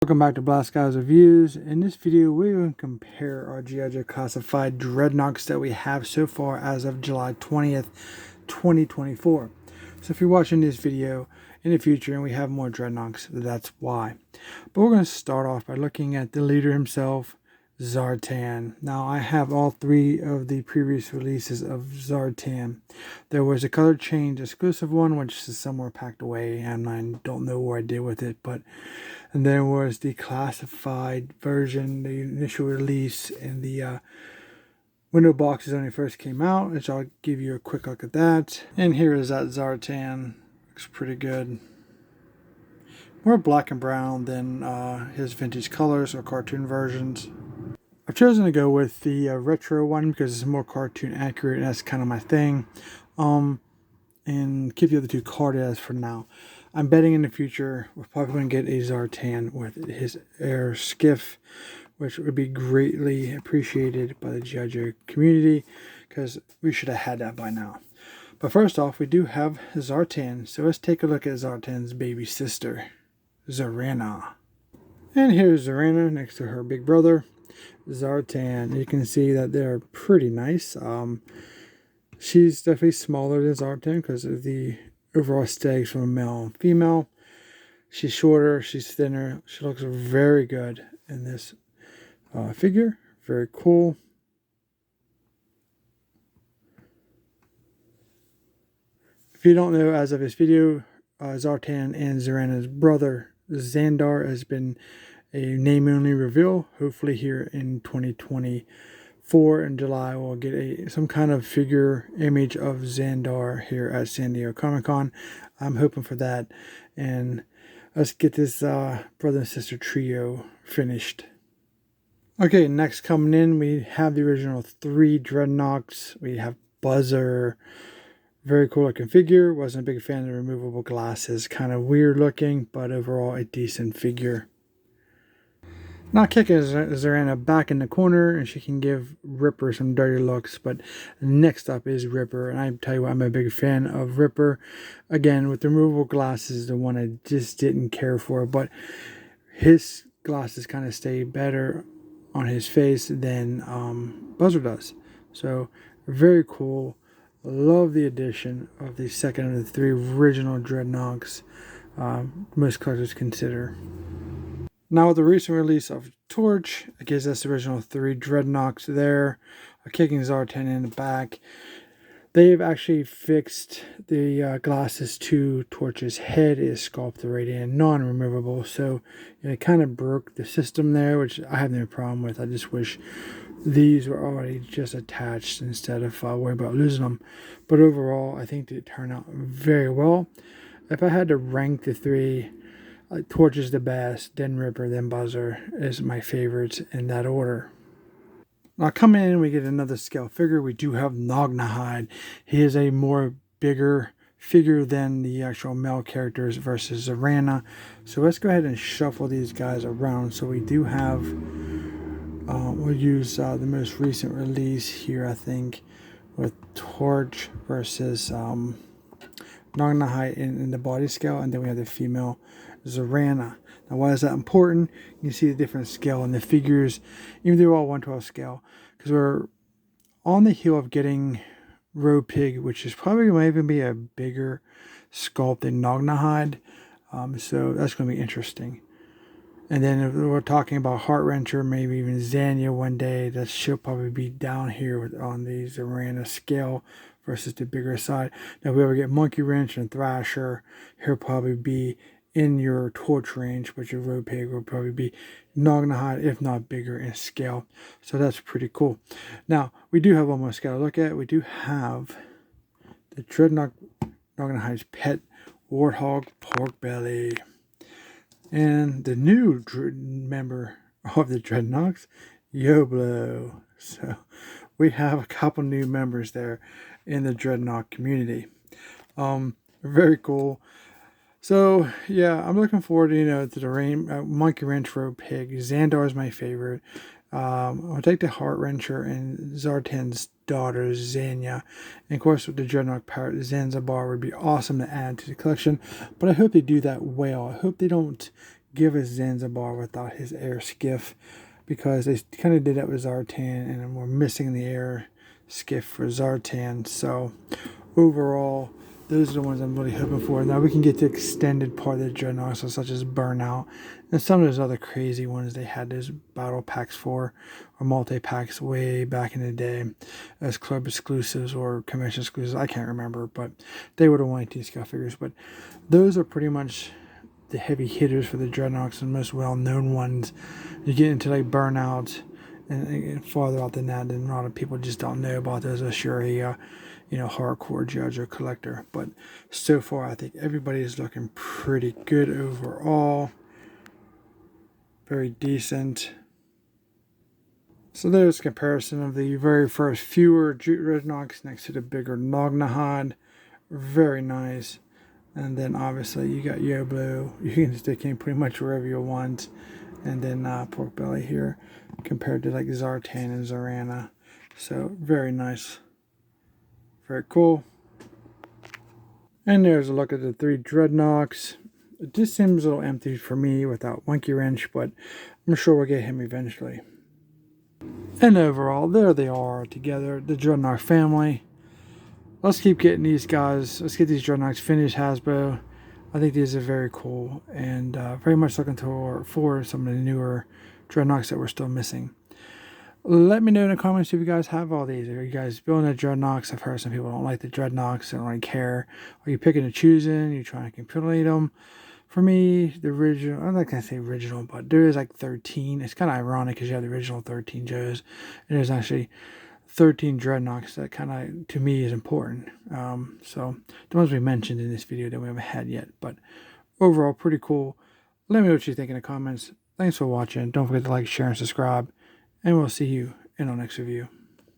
Welcome back to Blast Guys Reviews. In this video, we're going to compare our G.I.JOE classified Dreadnoks that we have so far as of July 20th, 2024. So if you're watching this video in the future and we have more Dreadnoks, that's why. But we're going to start off by looking at the leader himself, Zartan. Now, I have all three of the previous releases of Zartan. There was a color change exclusive one, which is somewhere packed away, and I don't know where I did with it, and there was the classified version, the initial release in the window boxes when it first came out, which I'll give you a quick look at that. And here is that Zartan. Looks pretty good. More black and brown than his vintage colors or cartoon versions. I've chosen to go with the retro one because it's more cartoon accurate, and that's kind of my thing. And keep the other two carded as for now. I'm betting in the future we're probably going to get a Zartan with his air skiff, which would be greatly appreciated by the G.I.JOE community because we should have had that by now. But first off, we do have Zartan, so let's take a look at Zartan's baby sister, Zarana. And here's Zarana next to her big brother, Zartan. You can see that they're pretty nice. She's definitely smaller than Zartan because of the overall aesthetics from male and female. She's shorter, she's thinner. She looks very good in this figure. Very cool. If you don't know, as of this video, Zartan and Zarana's brother, Xandar, has been a name-only reveal. Hopefully here in 2024 in July, we'll get some kind of figure image of Xandar here at San Diego Comic-Con. I'm hoping for that. And let's get this brother and sister trio finished. Okay, next coming in, we have the original three Dreadnoks. We have Buzzer. Very cool looking figure. Wasn't a big fan of the removable glasses. Kind of weird looking, but overall a decent figure. Now kicking Zarana back in the corner, and she can give Ripper some dirty looks. But next up is Ripper, and I tell you what, I'm a big fan of Ripper. Again, with the removable glasses, the one I just didn't care for, but his glasses kind of stay better on his face than Buzzer does. So very cool. Love the addition of the second of the three original Dreadnoks. Most collectors consider. Now with the recent release of Torch, it gives us the original three Dreadnoks there, kicking Zartan in the back. They've actually fixed the glasses to Torch's head. It is sculpted right in, non-removable, so it kind of broke the system there, which I have no problem with. I just wish these were already just attached instead of worrying about losing them. But overall, I think they turned out very well. If I had to rank the three, Torch is the best, then Ripper, then Buzzer is my favorites in that order. Now coming in, we get another scale figure. We do have Nognahide. He is a more bigger figure than the actual male characters versus Zarana. So let's go ahead and shuffle these guys around. So we do have, we'll use the most recent release here, I think, with Torch versus Nognahide in the body scale, and then we have the female Zarana. Now, why is that important? You can see the different scale in the figures, even though they're all 1/12 scale, because we're on the heel of getting Roe Pig, which is probably going to even be a bigger sculpt than Nognahide. So that's going to be interesting. And then if we're talking about Heart Wrencher, maybe even Zanya one day, that she'll probably be down here on the Zarana scale versus the bigger side. Now, if we ever get Monkey Wrench and Thrasher, he'll probably be in your Torch range, but your Road Pig will probably be Nognahide, if not bigger in scale. So that's pretty cool. Now, we do have one more scale to look at. We do have the Dreadnok Nognahide's pet, Warthog Porkbelly. And the new member of the Dreadnoks, Yoblo. So we have a couple new members there in the Dreadnok community. Very cool. So yeah, I'm looking forward to to the Monkey Wrench Road Pig. Xandar is my favorite. I'll take the Heart Wrencher and Zartan's daughter Zanya, and of course with the Dreadnok Pirate Zanzibar would be awesome to add to the collection. But I hope they do that well. I hope they don't give us Zanzibar without his air skiff, because they kind of did that with Zartan, and we're missing the air skiff for Zartan. So overall, those are the ones I'm really hoping for. Now we can get the extended part of the Dreadnoks, such as Burnout, and some of those other crazy ones they had those battle packs for, or multi-packs way back in the day, as club exclusives or convention exclusives. I can't remember, but they were the 1/18 scale figures. But those are pretty much the heavy hitters for the Dreadnoks and most well-known ones. You get into like Burnout and farther out than that, then a lot of people just don't know about those unless you're a hardcore G.I.JOE collector. But so far, I think everybody is looking pretty good overall. Very decent. So there's a comparison of the very first fewer Dreadnoks next to the bigger Nognahad. Very nice. And then obviously you got Yoblo. You can stick in pretty much wherever you want. And then Pork Belly here compared to like Zartan and Zorana. So very nice. Very cool. And there's a look at the 3 Dreadnoks. It just seems a little empty for me without Monkey Wrench, but I'm sure we'll get him eventually. And overall, there they are together, the Dreadnok family. Let's keep getting these guys. Let's get these Dreadnoks finished, Hasbro. I think these are very cool, and very much looking for some of the newer Dreadnoks that we're still missing. Let me know in the comments if you guys have all these. Are you guys building the Dreadnoks? I've heard some people don't like the Dreadnoks. They don't really care. Are you picking and choosing? Are you trying to completely them? For me, the original, I'm not going to say original, but there is like 13. It's kind of ironic because you have the original 13 Joes. And there's actually 13 Dreadnoks that kind of, to me, is important. So the ones we mentioned in this video that we haven't had yet. But overall, pretty cool. Let me know what you think in the comments. Thanks for watching. Don't forget to like, share, and subscribe. And we'll see you in our next review.